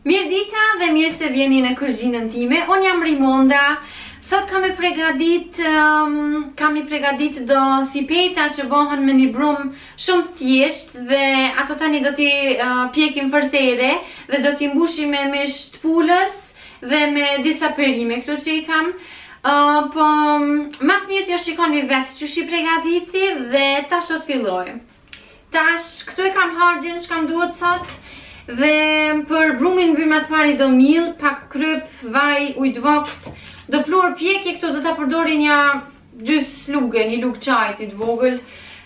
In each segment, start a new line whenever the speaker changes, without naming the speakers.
Mirë dita dhe mirë se vjeni në kuzhinën time. Unë jam Rimonda. Sot kam i pregadit do si peta që bëhen me një brum shumë thjesht dhe ato tani do t'i pjekim fërtere dhe do t'i mbushim me misht pulës dhe me disa perime këto që i kam. Po mas mirë t'jo shikoni vetë që shi pregaditi dhe tash do t'filloj. Tash këtu e kam hargjën që kam duhet sot. Dhe për brumin vim mas pari do mill, pak kryp, vaj, ujt vokt. Do pluar pjekje këtu do ta përdori një gjys luge, një lug çajit i vogël.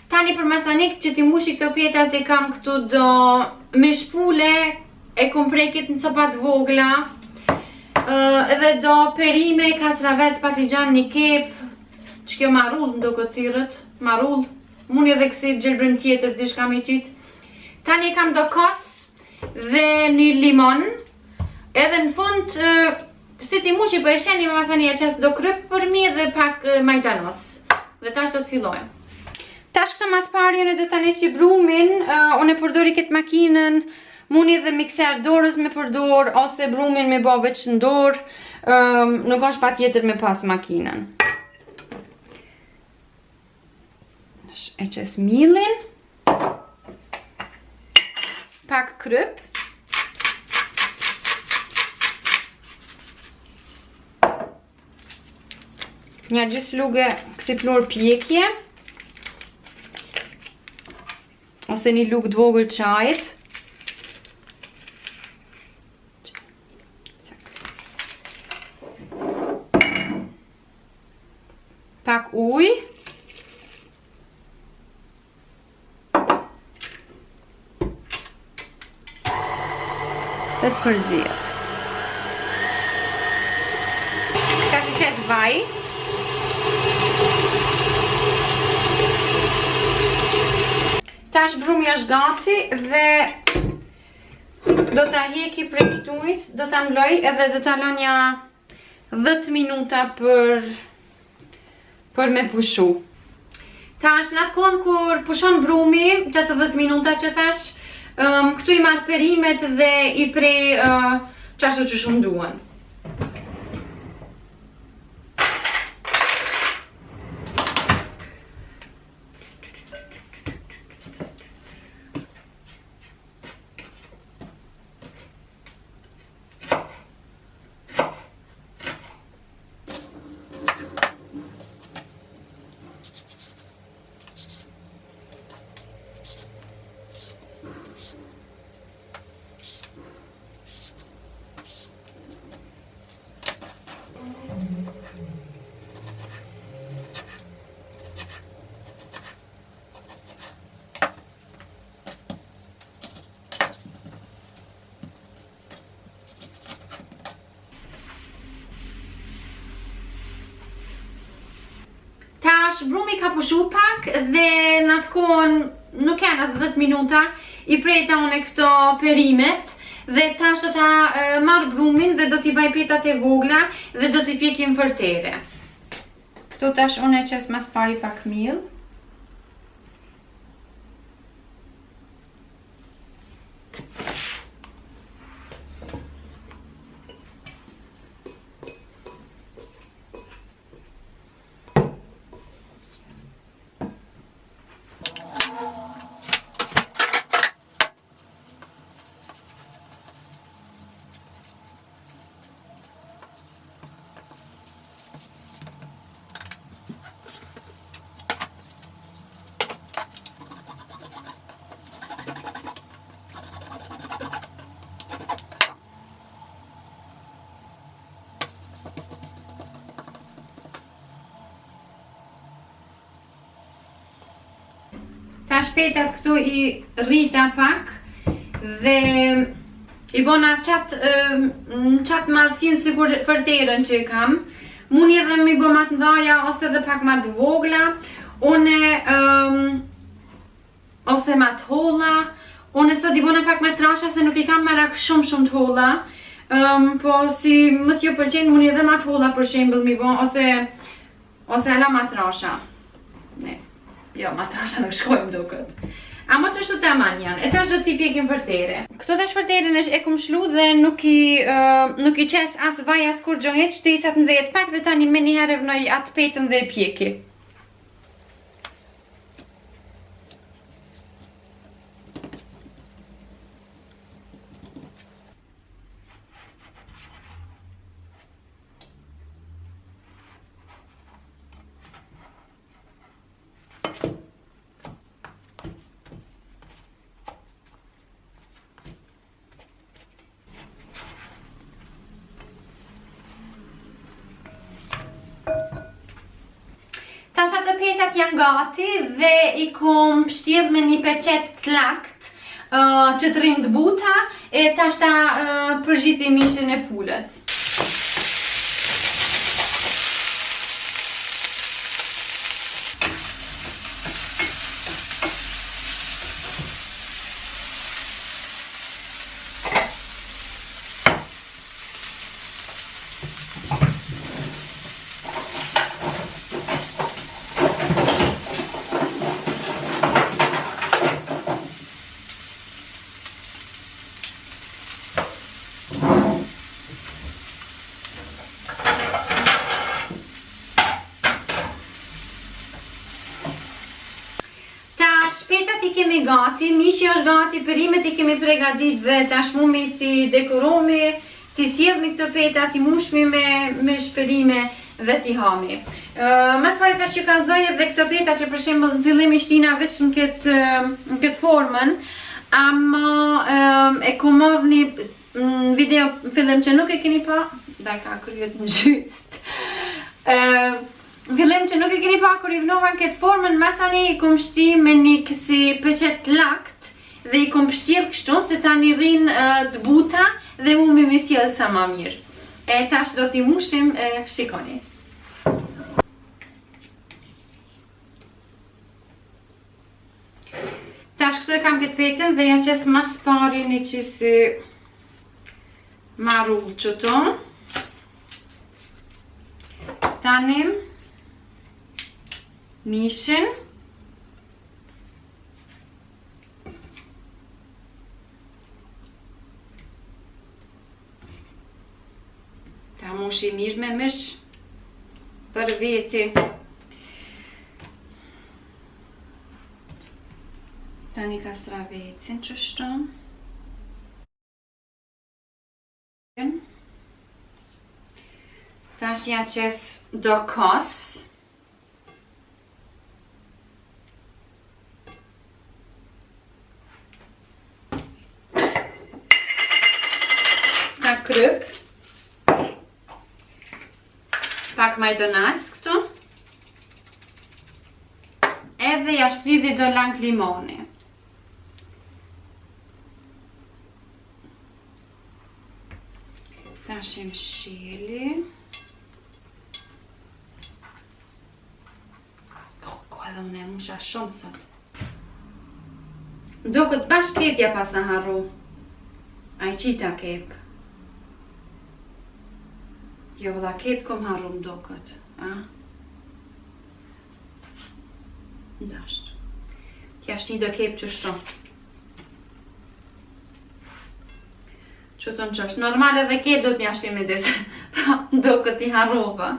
Tani për masanik që ti mbushi këto pjetat e kam këtu do me shpule e komprekit në copa të vogla. Edhe do perime, kastravec, patligjan, një kep. Që kjo marull ndo këtë thirët, marull. Mun edhe kësi gjelbrim tjetër dishka me qit. Tani kam do kos dhe një limon. Edhe në fund si ti mushi për e sheni me masani e qes do kryp për mi dhe pak majtanos. Dhe tash do të fillojmë. Tash këto mas parjen e do të neqi brumin. Unë e përdori këtë makinën. Muni dhe mikser dorës me përdor ose brumin me bo veç në dorë. Nuk është pa tjetër me pas makinën. E qes millin. Pak kryp. Një gjys luge kësi plur pjekje. Ose një lug të vogël çajit. Pak ujë. Dhe të përzihet. Ka që qes vaj. Tash brumi është gati dhe do t'a hjeki prej këtë ujit, do t'a mloj edhe do t'a lë një 10 minuta për me pushu. Tash në atë kohën kur pushon brumi, gjatë 10 minuta që tash, këtu i marrë perimet dhe i prej qashtu që shumë duen. Brumi ka pushu pak dhe në atë kohën nuk janë as 10 minuta i prejta unë këto perimet dhe tash do ta marr brumin dhe do t'i baj petat e vogla dhe do t'i pjekim fërtere. Këtu tash unë e qes mas pari pak mill. Tash petat këtu i rrita pak dhe i bona qatë madhësin sikur fërterën që i kam. Muni edhe me i bo matë ndaja ose dhe pak matë vogla. Ose matë holla. Unë sot i bona pak matë trasha se nuk i kam marak shumë të holla. Po si mës jo pëlqen muni edhe matë holla për shembëll mi bo ose ala matë trasha. Ne. Jo, matrasha nuk shkojmë do këtë. Ama që ashtu të aman janë, e tash do t'i pjekim vërtere. Këto tash vërteren është e kum shlu dhe nuk i qes as vaj as kur gjo heq, të isat nxehet pak dhe tani me njëherë vnoj atë petën dhe e pjeki. Tash ato petat janë gati dhe i kom pështjell me një peqet të lakt që të rinë të buta e tash ta përgjiti mishin e pulës. Petat i kemi gati, mishi është gati, perimet i kemi pregadit dhe tashmumi t'i dekoromi, t'i sjellmi këto petat, t'i mushmi me shperime dhe t'i hami. Mas pare tash që kallëzoj edhe këto petat që për shembull në fillim ishtina veç në këtë formën, ama e ku marrë një video në fillim që nuk e keni pa, da ka kryet në gjyst. Fillim që nuk e keni pa kur i vnovan këtë formën, masani i kom shti me një kësi peqet lakt dhe i kom pështjell kështu se tani rrinë të buta dhe mu me sjellë sa ma mirë. E tash do t'i mushim, shikoni. Tash këtu e kam këtë petën dhe ja qes mas pari një qisi marull qëto. Tani mishin. Ta mushi mirë me mish për veti. Tani ka stravecin që shton. Tash ja qes do kos. Kryp, pak majdonas këtu, edhe ja shtrydhi do lang limoni. Tashim shili. Ko edhe unë e musha shumë sot. Do këtë bashkë ketja pas në harru. A I qita kep. Jo, vëlla kep kom harru më do këtë, a? Ndashtë. Tja shti do kep që shto. Që të në qështë. Normal edhe kep do t'mja shti me desë. Pa, do këtë I harrova.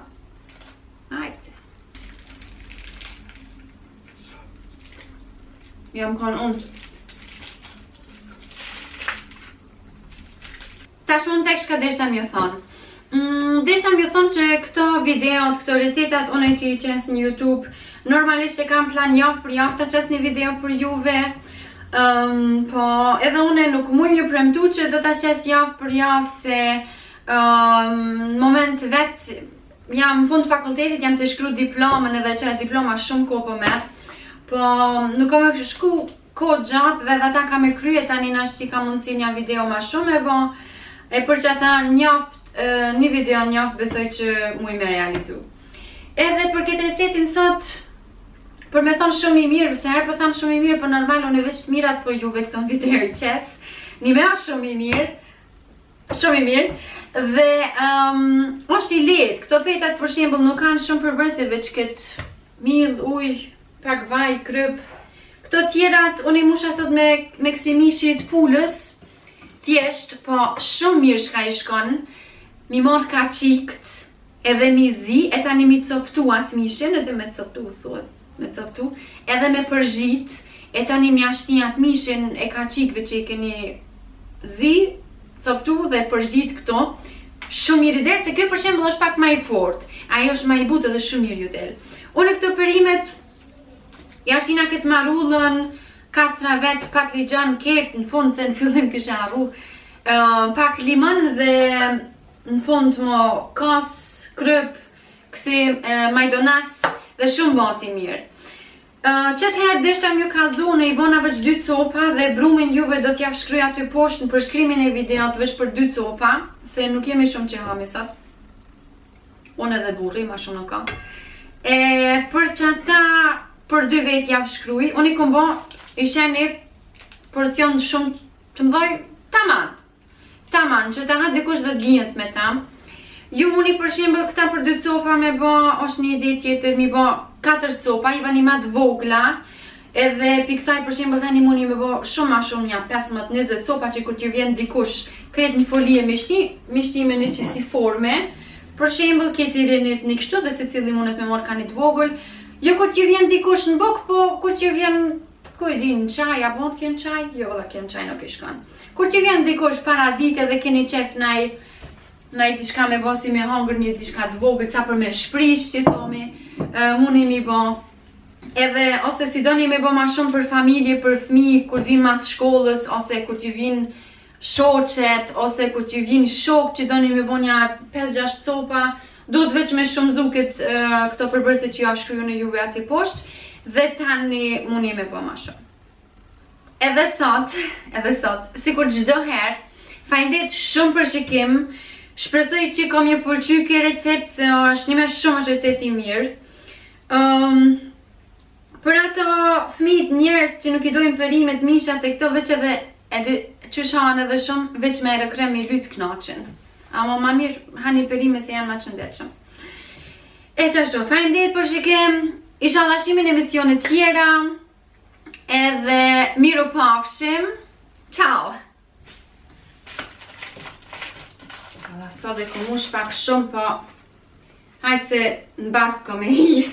Ajtë. Jam konë unë. Tash unë tek shka deshta mjë thonë. Deshta mjë thonë që këto videot, këto recetat, une që I qes në YouTube, normalisht e kam plan javë për javë të qes një video për juve, po edhe une nuk muj një premtu që do të qes javë për javë se në moment vetë jam në fund fakultetit, jam të shkru diplomën edhe që diploma shumë ko po merë, po nuk kam e shku ko gjatë dhe ata kam e krye tani nashtë që ka mundësi një video ma shumë e bo, e për që ata njaft, një video njaft besoj që muj me realizu. Edhe për këtë recetin sot, për me thonë shumë I mirë, se herë për thamë shumë I mirë, për normal unë e veç të mirat për juve këto në video I qes, një me është shumë I mirë, dhe është I letë, këto petat për shembull nuk kanë shumë përbërëse veç këtë mill, uj, pak vaj, kryp, Këto tjerat, unë I musha sot me kësi mishit pulës, thjesht, po shumë mirë shka I shkon, mi marr kaçikt, edhe mi zi, e tani mi coptu atë mishin, edhe me coptu, thuhet, me coptu, edhe me përzhit, e tani mi ashtin atë mishin e kaçikve që I keni zi, coptu dhe përzhit këto, shumë mirë I del, se kjo për shembull është pak më I fort, ajo është më I butë dhe shumë mirë ju del. Unë këto perimet, jashtina këtë marullën, kastravec, pak ligjën, ketë, në fund se në fillim kisha harru, pak limon dhe në fund më kas, kryp, kësi majdonas dhe shumë vati mirë. Qëtë herë deshta mjë kalzu në I bona veç 2 copa dhe brumin juve do t'jap shkryj aty poshtë në përshkrimin e videot veç për 2 copa, se nuk jemi shumë që hami sot. Unë edhe burri, ma shumë nuk ka. Për që ata për 2 vetë jap shkryj, unë I kom bo ishe një porcion shumë të mdoj taman. Taman, që ta ha dikush do t'gjinjët me tam. Ju muni për shembull këta për 2 copa me bo, është një ide tjetër, mi bo 4 copa, I bani ma t'vogla, edhe piksaj për shembull tani muni me bo shumë ma shumë një 15-20 copa që kur t'ju vjen dikush kret një folije mishti me një qisi forme, për shembull keti rinit një kështu dhe se cili mundet me morë ka një t'vogël, jo kur t'ju vjen dikush në bok, po kur t'ju vjen, ku e di, në qaj, apo të kjen qaj? Jo, dhe kjen qaj nuk I shkon. Kur t'ju vjen dikush para dite dhe keni qef naj diçka me bo si me hangër një diçka t'vogël, sa për me shprish që thomi, muni mi bo. Edhe, ose si doni me bo ma shumë për familje, për fëmijë, kur vin mas shkollës, ose kur t'ju vin shoqet, ose kur t'ju vin shok që doni me bo një 5-6 copa, do të veç me shumë zukit këto përbërse që ju shkryu në juve ati poshtë, dhe tani muni me bo ma shumë. Edhe sot, si kur gjdo herë, fajndet shumë për shikim, shpresoj që kom një pëlqy kjo recept, se është një me shumë është recept I mirë. Për ato fëmijët njerëz që nuk I dojnë perimet, mishat e këto veç edhe qyshan edhe shumë, veç me krem I lyt knaqen. Ama ma mirë hani perime se janë ma qëndetshëm. E qashtu, fajndet për shikim, isha lashimin emisionet tjera, edhe miru pafshim, ciao! Sot e ku mush pak shumë, po hajtë se në bakë ko me hi.